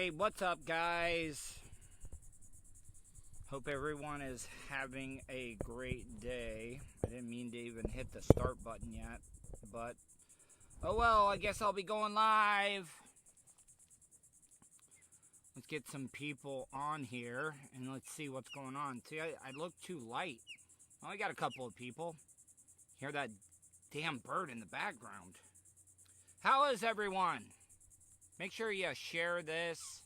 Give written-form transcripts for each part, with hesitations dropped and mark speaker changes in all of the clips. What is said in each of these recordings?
Speaker 1: Hey, what's up, guys? Hope everyone is having a great day. I didn't mean to even hit the start button yet, but oh well, I guess I'll be going live. Let's get some people on here and let's see what's going on. See, I look too light. Well, I got a couple of people. Hear that damn bird in the background. How is everyone? Make sure you share this.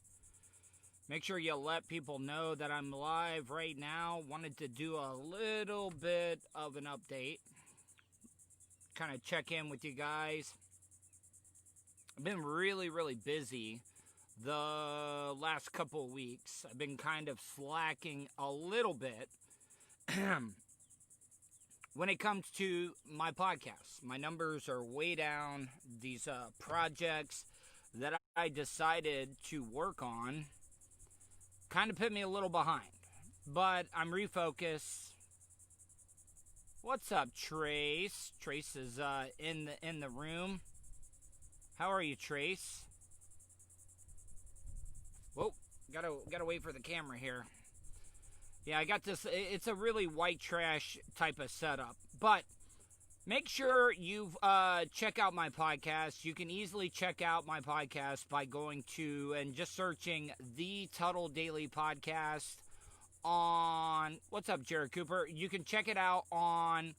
Speaker 1: Make sure you let people know that I'm live right now. Wanted to do a little bit of an update. Kind of check in with you guys. I've been really busy the last couple of weeks. I've been kind of slacking a little bit when it comes to my podcasts. My numbers are way down. These projects that I decided to work on kind of put me a little behind. But I'm refocused. What's up, Trace? Trace is in the room. How are you, Trace? Whoa, gotta wait for the camera here. Yeah, I got this. It's a really white trash type of setup. But make sure you check out my podcast. You can easily check out my podcast by going to and just searching the Tuddle Daily Podcast on, what's up, Jared Cooper? You can check it out on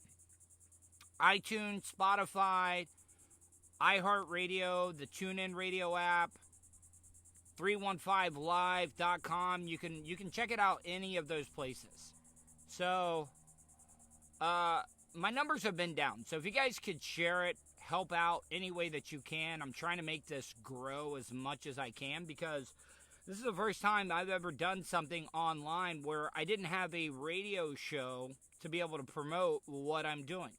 Speaker 1: iTunes, Spotify, iHeartRadio, the TuneIn Radio app, 315live.com. You can check it out any of those places. So, my numbers have been down. So if you guys could share it, help out any way that you can. I'm trying to make this grow as much as I can because this is the first time I've ever done something online where I didn't have a radio show to be able to promote what I'm doing.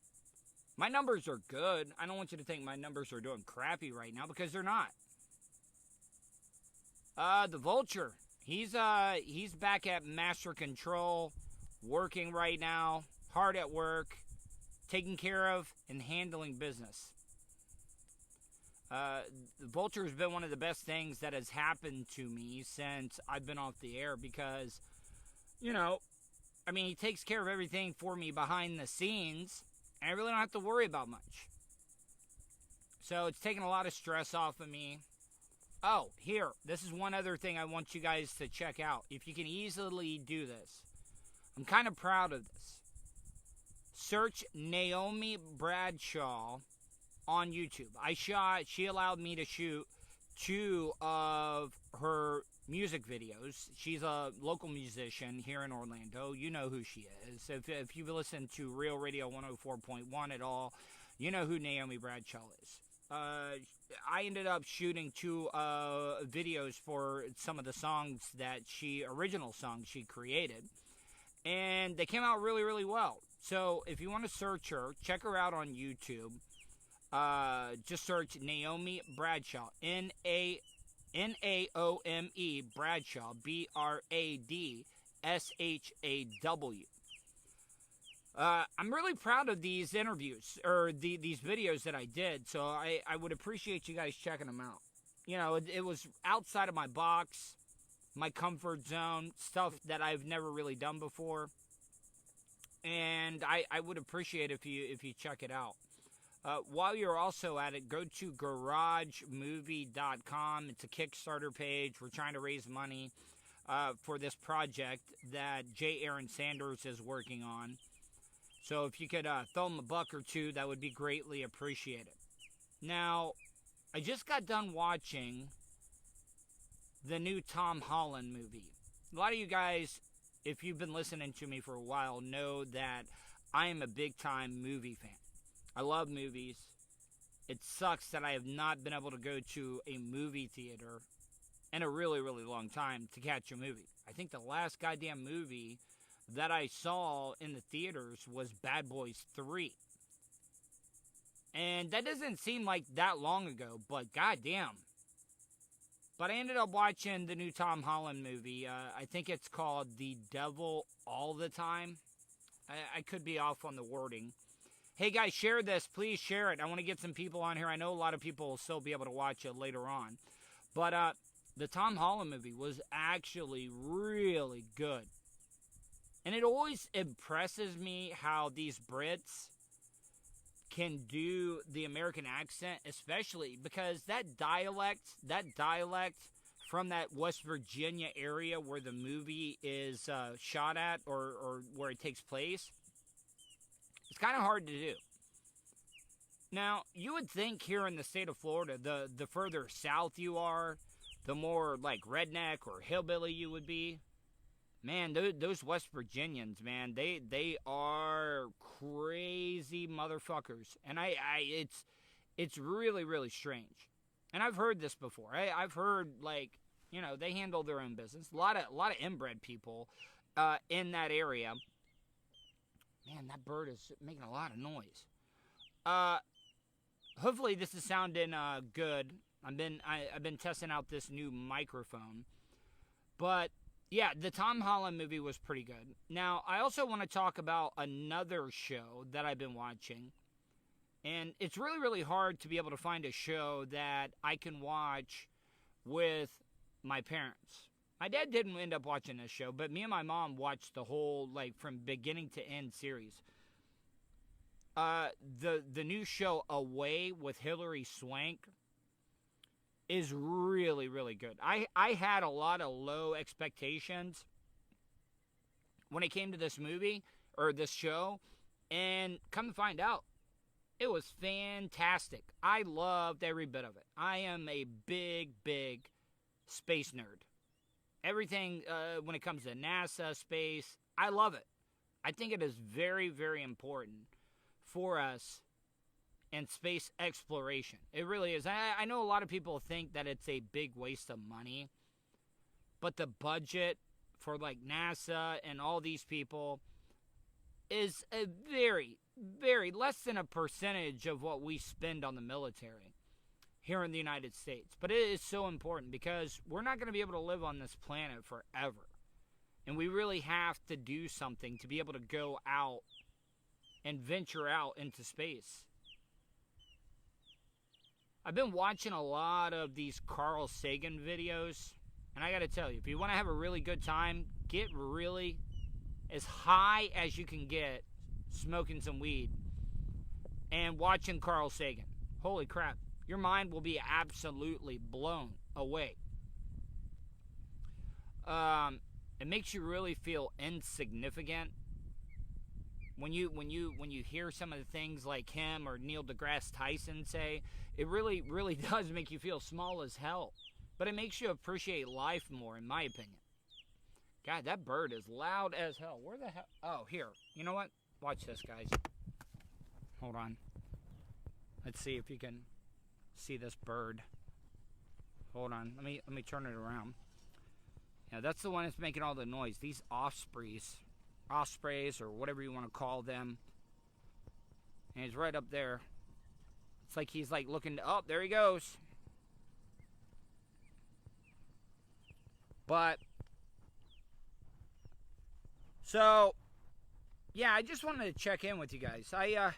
Speaker 1: My numbers are good. I don't want you to think my numbers are doing crappy right now because they're not. The Vulture, he's back at Master Control, working right now, hard at work, taking care of and handling business. The Vulture has been one of the best things that has happened to me since I've been off the air because, he takes care of everything for me behind the scenes, and I really don't have to worry about much. So it's taken a lot of stress off of me. Oh, here, this is one other thing I want you guys to check out. If you can easily do this, I'm kind of proud of this. Search Naomi Bradshaw on YouTube. She allowed me to shoot 2 of her music videos. She's a local musician here in Orlando. You know who she is. If you've listened to Real Radio 104.1 at all, you know who Naomi Bradshaw is. I ended up shooting 2 videos for some of the original songs she created. And they came out really well. So if you want to search her, check her out on YouTube. Just search Naomi Bradshaw. Naome Bradshaw. Bradshaw. I'm really proud of these interviews, or these videos that I did, so I would appreciate you guys checking them out. It was outside of my box, my comfort zone, stuff that I've never really done before, and I would appreciate if you check it out. While you're also at it, go to garagemovie.com. It's a Kickstarter page. We're trying to raise money for this project that J. Aaron Sanders is working on. So if you could throw him a buck or two, that would be greatly appreciated. Now, I just got done watching the new Tom Holland movie. A lot of you guys, if you've been listening to me for a while, know that I am a big-time movie fan. I love movies. It sucks that I have not been able to go to a movie theater in a really long time to catch a movie. I think the last goddamn movie that I saw in the theaters was Bad Boys 3. And that doesn't seem like that long ago, but goddamn. But I ended up watching the new Tom Holland movie. I think it's called The Devil All the Time. I could be off on the wording. Hey guys, share this. Please share it. I want to get some people on here. I know a lot of people will still be able to watch it later on. But the Tom Holland movie was actually really good. And it always impresses me how these Brits can do the American accent, especially because that dialect from that West Virginia area where the movie is shot at, or where it takes place, it's kind of hard to do. Now, you would think here in the state of Florida, the further south you are, the more like redneck or hillbilly you would be. Man, those West Virginians, man, they are crazy motherfuckers, and it's really, really strange. And I've heard this before. I've heard, like, you know, they handle their own business. A lot of inbred people in that area. Man, that bird is making a lot of noise. Hopefully this is sounding good. I've been testing out this new microphone, but yeah, the Tom Holland movie was pretty good. Now, I also want to talk about another show that I've been watching. And it's really, really hard to be able to find a show that I can watch with my parents. My dad didn't end up watching this show, but me and my mom watched the whole, like, from beginning to end series. The new show Away with Hilary Swank is really, really good. I had a lot of low expectations when it came to this movie, or this show, and come to find out, it was fantastic. I loved every bit of it. I am a big, big space nerd. Everything when it comes to NASA, space, I love it. I think it is very, very important for us in space exploration. It really is. I know a lot of people think that it's a big waste of money, but the budget for like NASA and all these people is a very, very less than a percentage of what we spend on the military here in the United States. But it is so important because we're not going to be able to live on this planet forever. And we really have to do something to be able to go out and venture out into space. I've been watching a lot of these Carl Sagan videos, and I got to tell you, if you want to have a really good time, get really as high as you can get smoking some weed and watching Carl Sagan. Holy crap, your mind will be absolutely blown away. It makes you really feel insignificant when you hear some of the things like him or Neil deGrasse Tyson say. It really, really does make you feel small as hell. But it makes you appreciate life more, in my opinion. God, that bird is loud as hell. Where the hell? Oh, here. You know what? Watch this, guys. Hold on. Let's see if you can see this bird. Hold on. Let me turn it around. Yeah, that's the one that's making all the noise. These ospreys, or whatever you want to call them. And he's right up there. It's like he's like looking. Oh, there he goes. But so, yeah, I just wanted to check in with you guys. I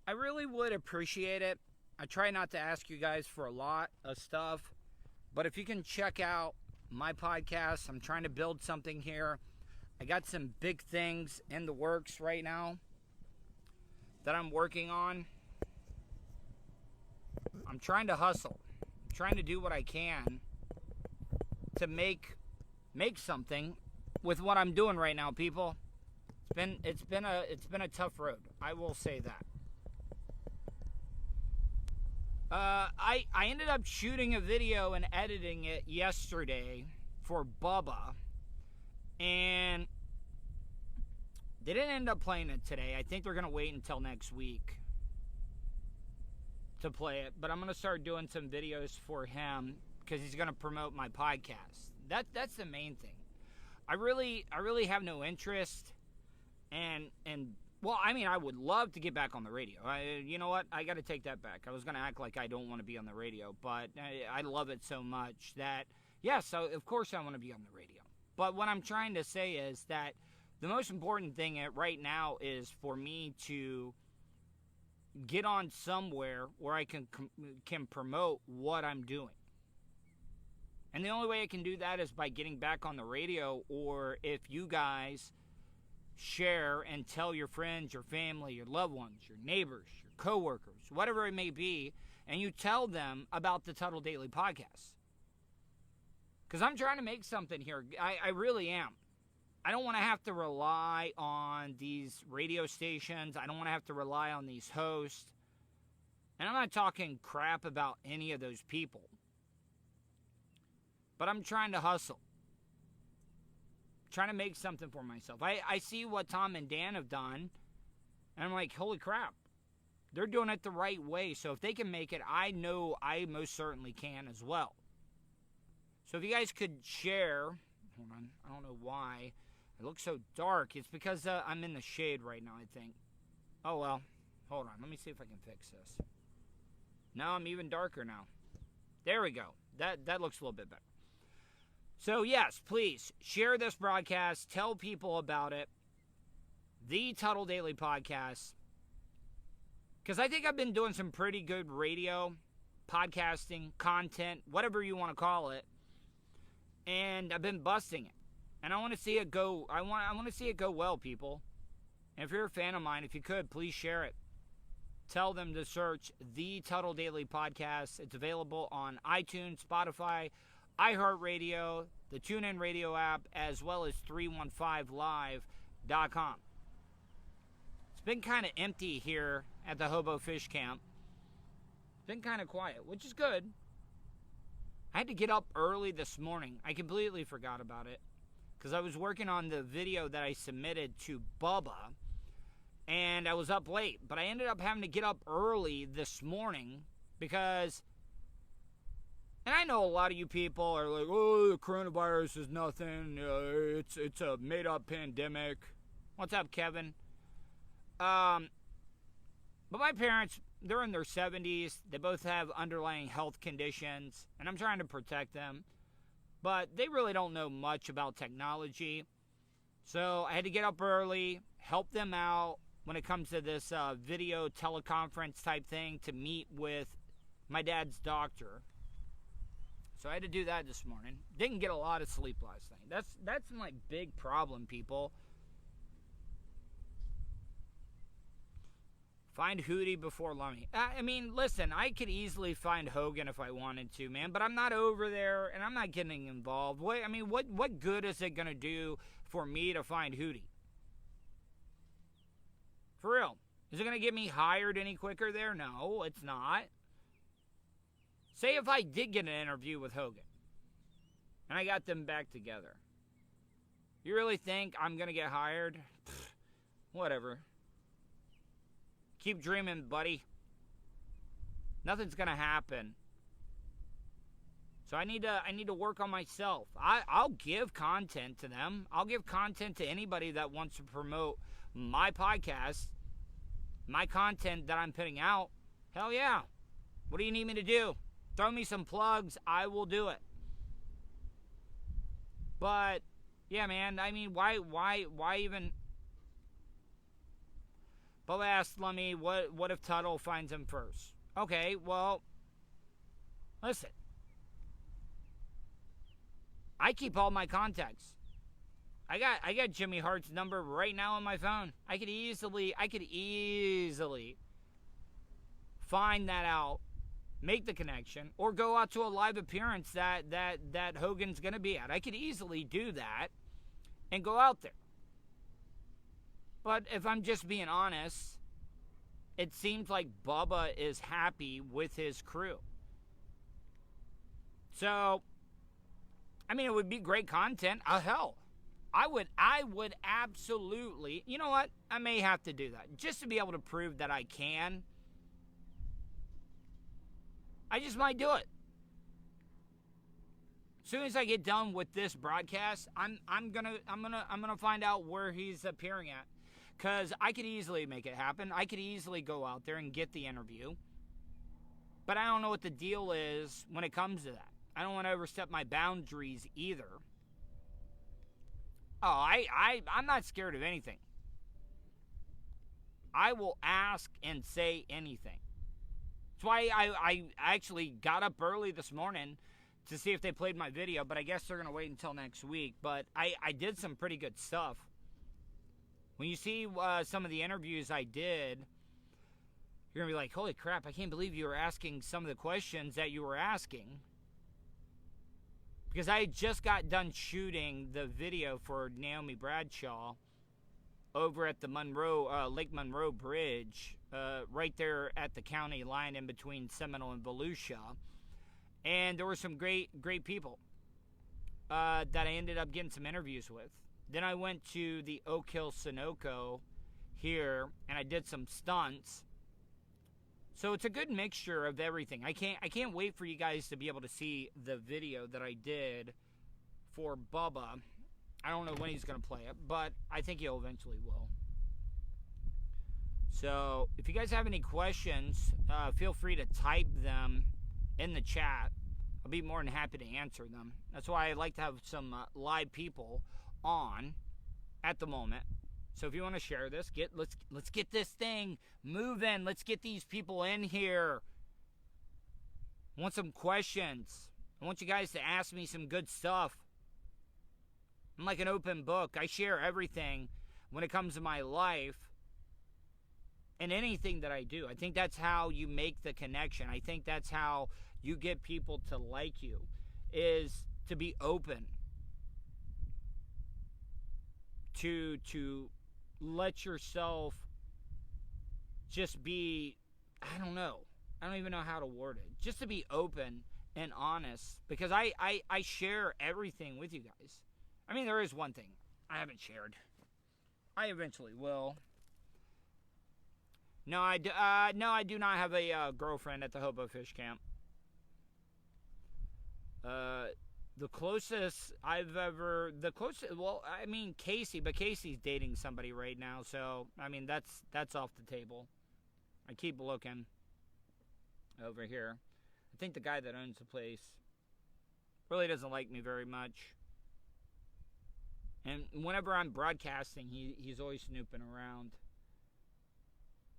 Speaker 1: really would appreciate it. I try not to ask you guys for a lot of stuff, but if you can check out my podcast, I'm trying to build something here. I got some big things in the works right now that I'm working on. I'm trying to hustle. I'm trying to do what I can to make something with what I'm doing right now, people. It's been a tough road. I will say that. I ended up shooting a video and editing it yesterday for Bubba, and they didn't end up playing it today. I think they're gonna wait until next week to play it, but I'm gonna start doing some videos for him because he's gonna promote my podcast. That's the main thing. I really have no interest, and well, I mean, I would love to get back on the radio. You know what? I got to take that back. I was going to act like I don't want to be on the radio, but I love it so much that, yes, so of course I want to be on the radio. But what I'm trying to say is that the most important thing right now is for me to get on somewhere where I can promote what I'm doing. And the only way I can do that is by getting back on the radio, or if you guys share and tell your friends, your family, your loved ones, your neighbors, your coworkers, whatever it may be, and you tell them about the Tuddle Daily Podcast. Because I'm trying to make something here. I really am. I don't want to have to rely on these radio stations. I don't want to have to rely on these hosts. And I'm not talking crap about any of those people. But I'm trying to hustle. Trying to make something for myself. I see what Tom and Dan have done, and I'm like, holy crap. They're doing it the right way. So if they can make it, I know I most certainly can as well. So if you guys could share, hold on, I don't know why it looks so dark. It's because I'm in the shade right now, I think. Oh well, hold on, let me see if I can fix this. No, I'm even darker now. There we go. That looks a little bit better. So yes, please share this broadcast. Tell people about it. The Tuddle Daily Podcast. Because I think I've been doing some pretty good radio, podcasting, content, whatever you want to call it. And I've been busting it. And I want to see it go. I want to see it go well, people. And if you're a fan of mine, if you could, please share it. Tell them to search The Tuddle Daily Podcast. It's available on iTunes, Spotify, iHeartRadio, the TuneIn Radio app, as well as 315live.com. It's been kind of empty here at the Hobo Fish Camp. It's been kind of quiet, which is good. I had to get up early this morning. I completely forgot about it because I was working on the video that I submitted to Bubba, and I was up late. But I ended up having to get up early this morning because, and I know a lot of you people are like, oh, the coronavirus is nothing. It's a made-up pandemic. What's up, Kevin? But my parents, they're in their 70s. They both have underlying health conditions, and I'm trying to protect them. But they really don't know much about technology. So I had to get up early, help them out when it comes to this video teleconference type thing to meet with my dad's doctor. So I had to do that this morning. Didn't get a lot of sleep last night. That's my big problem, people. Find Hootie before Lummy. I mean, listen, I could easily find Hogan if I wanted to, man. But I'm not over there, and I'm not getting involved. What good is it going to do for me to find Hootie? For real. Is it going to get me hired any quicker there? No, it's not. Say if I did get an interview with Hogan, and I got them back together. You really think I'm going to get hired? Pfft, whatever. Keep dreaming, buddy. Nothing's going to happen. So I need to work on myself. I'll give content to them. I'll give content to anybody that wants to promote my podcast, my content that I'm putting out. Hell yeah. What do you need me to do? Throw me some plugs. I will do it. But yeah, man. I mean, why even? Bubba asked Lummy, what if Tuddle finds him first? Okay, well, listen. I keep all my contacts. I got Jimmy Hart's number right now on my phone. I could easily find that out, make the connection, or go out to a live appearance that Hogan's going to be at. I could easily do that and go out there. But if I'm just being honest, it seems like Bubba is happy with his crew. So, I mean, it would be great content. Hell, I would absolutely, you know what? I may have to do that just to be able to prove that I can. I just might do it. As soon as I get done with this broadcast, I'm gonna find out where he's appearing at. Because I could easily make it happen. I could easily go out there and get the interview. But I don't know what the deal is when it comes to that. I don't want to overstep my boundaries either. Oh, I'm not scared of anything. I will ask and say anything. That's why I actually got up early this morning to see if they played my video, but I guess they're going to wait until next week. But I did some pretty good stuff. When you see some of the interviews I did, you're going to be like, holy crap, I can't believe you were asking some of the questions that you were asking. Because I just got done shooting the video for Naomi Bradshaw over at the Lake Monroe Bridge, right there at the county line in between Seminole and Volusia. And there were some great people that I ended up getting some interviews with. Then I went to the Oak Hill Sunoco here, and I did some stunts. So it's a good mixture of everything. I can't wait for you guys to be able to see the video that I did for Bubba. I don't know when he's going to play it, but I think he'll eventually will. So if you guys have any questions, feel free to type them in the chat. I'll be more than happy to answer them. That's why I like to have some live people on at the moment. So if you want to share this, let's get this thing moving. Let's get these people in here. I want some questions. I want you guys to ask me some good stuff. I'm like an open book. I share everything when it comes to my life and anything that I do. I think that's how you make the connection. I think that's how you get people to like you, is to be open. To let yourself just be, I don't even know how to word it. Just to be open and honest, because I share everything with you guys. I mean, there is one thing I haven't shared. I eventually will. No, I do not have a girlfriend at the Hobo Fish Camp. The closest, well, I mean, Casey, but Casey's dating somebody right now, so, I mean, that's off the table. I keep looking over here. I think the guy that owns the place really doesn't like me very much. And whenever I'm broadcasting, he's always snooping around.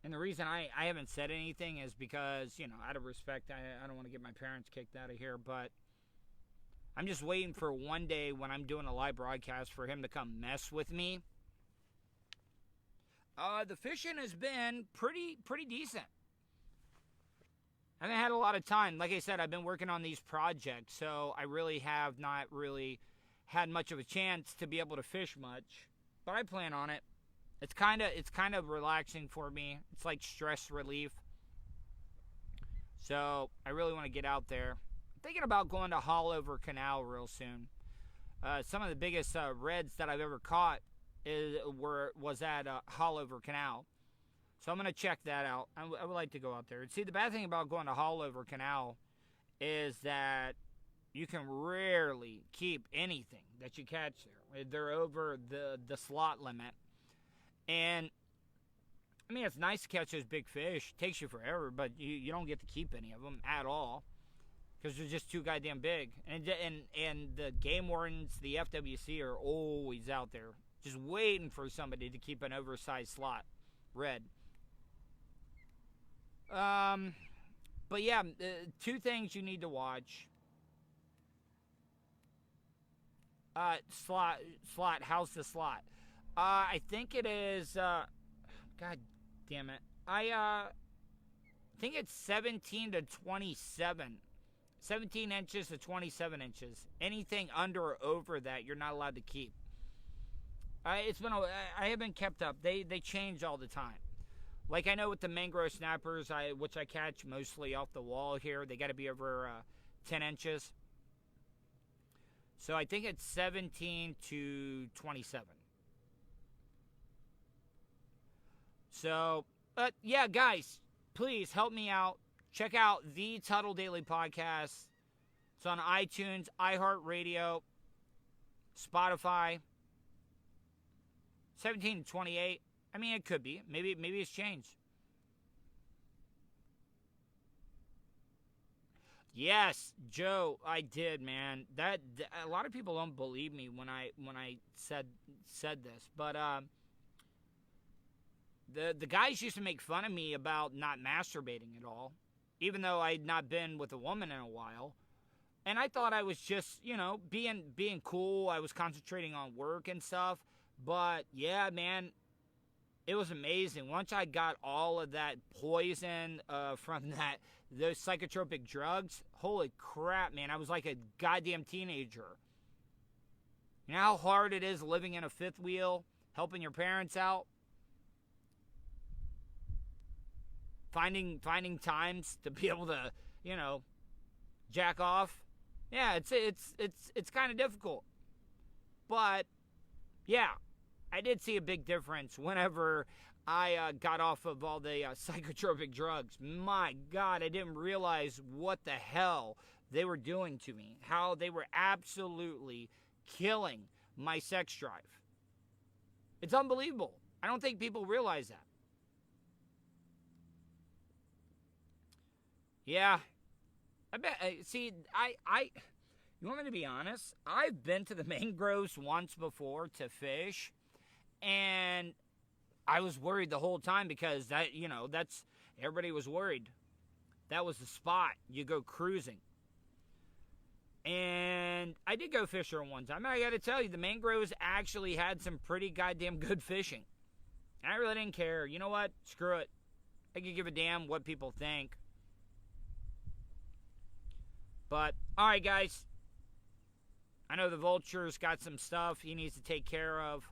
Speaker 1: And the reason I haven't said anything is because, out of respect, I don't want to get my parents kicked out of here, but I'm just waiting for one day when I'm doing a live broadcast for him to come mess with me. The fishing has been pretty decent. I haven't had a lot of time. Like I said, I've been working on these projects, so I really have not really had much of a chance to be able to fish much. But I plan on it. It's kind of relaxing for me. It's like stress relief. So I really want to get out there. Thinking about going to Haulover Canal real soon. Some of the biggest reds that I've ever caught was at Haulover Canal. So I'm going to check that out. I would like to go out there. See, the bad thing about going to Haulover Canal is that you can rarely keep anything that you catch there. They're over the slot limit. And, I mean, it's nice to catch those big fish. It takes you forever, but you don't get to keep any of them at all, because they're just too goddamn big. And the game wardens, the FWC, are always out there just waiting for somebody to keep an oversized slot red. But yeah, two things you need to watch. Slot, how's the slot? I think it is, God damn it. I think it's 17 to 27. 17 inches to 27 inches. Anything under or over that, you're not allowed to keep. I haven't kept up. They change all the time. Like I know with the mangrove snappers, which I catch mostly off the wall here, they got to be over 10 inches. So I think it's 17 to 27. So, yeah, guys, please help me out. Check out the Tuddle Daily Podcast. It's on iTunes, iHeartRadio, Spotify. 17 to 28. I mean, it could be. Maybe it's changed. Yes, Joe, I did, man. That a lot of people don't believe me when I said this, but the guys used to make fun of me about not masturbating at all, even though I'd not been with a woman in a while. And I thought I was just, being cool. I was concentrating on work and stuff. But, yeah, man, it was amazing. Once I got all of that poison from those psychotropic drugs, holy crap, man, I was like a goddamn teenager. You know how hard it is living in a fifth wheel, helping your parents out? Finding times to be able to, jack off. Yeah, it's kind of difficult. But, yeah, I did see a big difference whenever I got off of all the psychotropic drugs. My God, I didn't realize what the hell they were doing to me. How they were absolutely killing my sex drive. It's unbelievable. I don't think people realize that. Yeah. I bet, see, you want me to be honest? I've been to the mangroves once before to fish, and I was worried the whole time because everybody was worried. That was the spot. You go cruising. And I did go fish there one time. I got to tell you, the mangroves actually had some pretty goddamn good fishing. And I really didn't care. You know what? Screw it. I could give a damn what people think. But, alright guys, I know the Vulture's got some stuff he needs to take care of.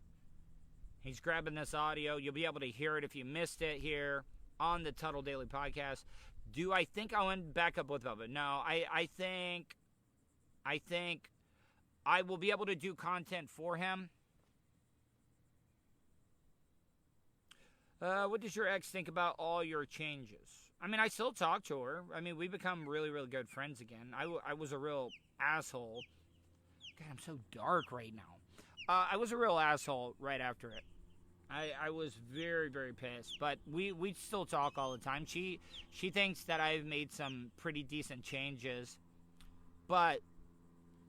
Speaker 1: He's grabbing this audio. You'll be able to hear it if you missed it here on the Tuddle Daily Podcast. Do I think I'll end back up with Bubba? No, I think I will be able to do content for him. What does your ex think about all your changes? I mean, I still talk to her. I mean, we become really, really good friends again. I was a real asshole. God, I'm so dark right now. I was a real asshole right after it. I was very, very pissed. But we still talk all the time. She thinks that I've made some pretty decent changes. But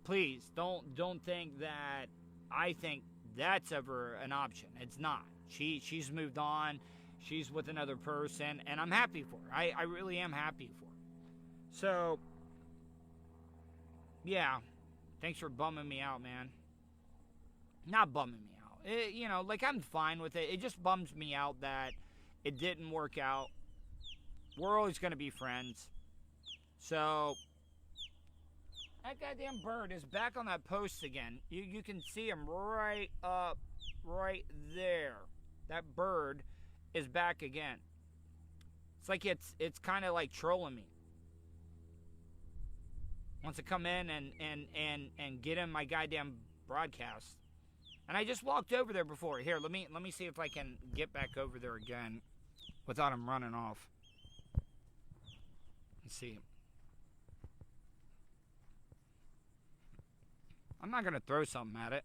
Speaker 1: please, don't think that I think that's ever an option. It's not. She's moved on. She's with another person, and I'm happy for her. I really am happy for her. So, yeah, thanks for bumming me out, man. Not bumming me out. I'm fine with it. It just bums me out that it didn't work out. We're always going to be friends. So, that goddamn bird is back on that post again. You can see him right up, right there. That bird is back again. It's like it's kind of like trolling me. Wants to come in and get in my goddamn broadcast. And I just walked over there before. Here, let me see if I can get back over there again without him running off. Let's see. I'm not gonna throw something at it.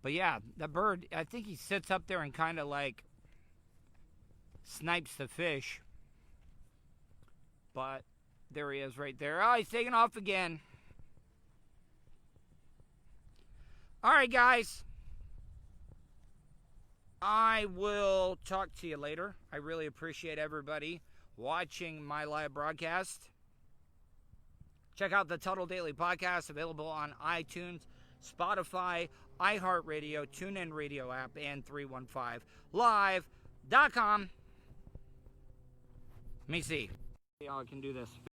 Speaker 1: But yeah, the bird, I think he sits up there and kind of like snipes the fish. But there he is right there. Oh, he's taking off again. All right, guys. I will talk to you later. I really appreciate everybody watching my live broadcast. Check out the Tuddle Daily Podcast, available on iTunes, Spotify, iHeartRadio, TuneIn Radio app, and 315live.com. Let me see. I can do this.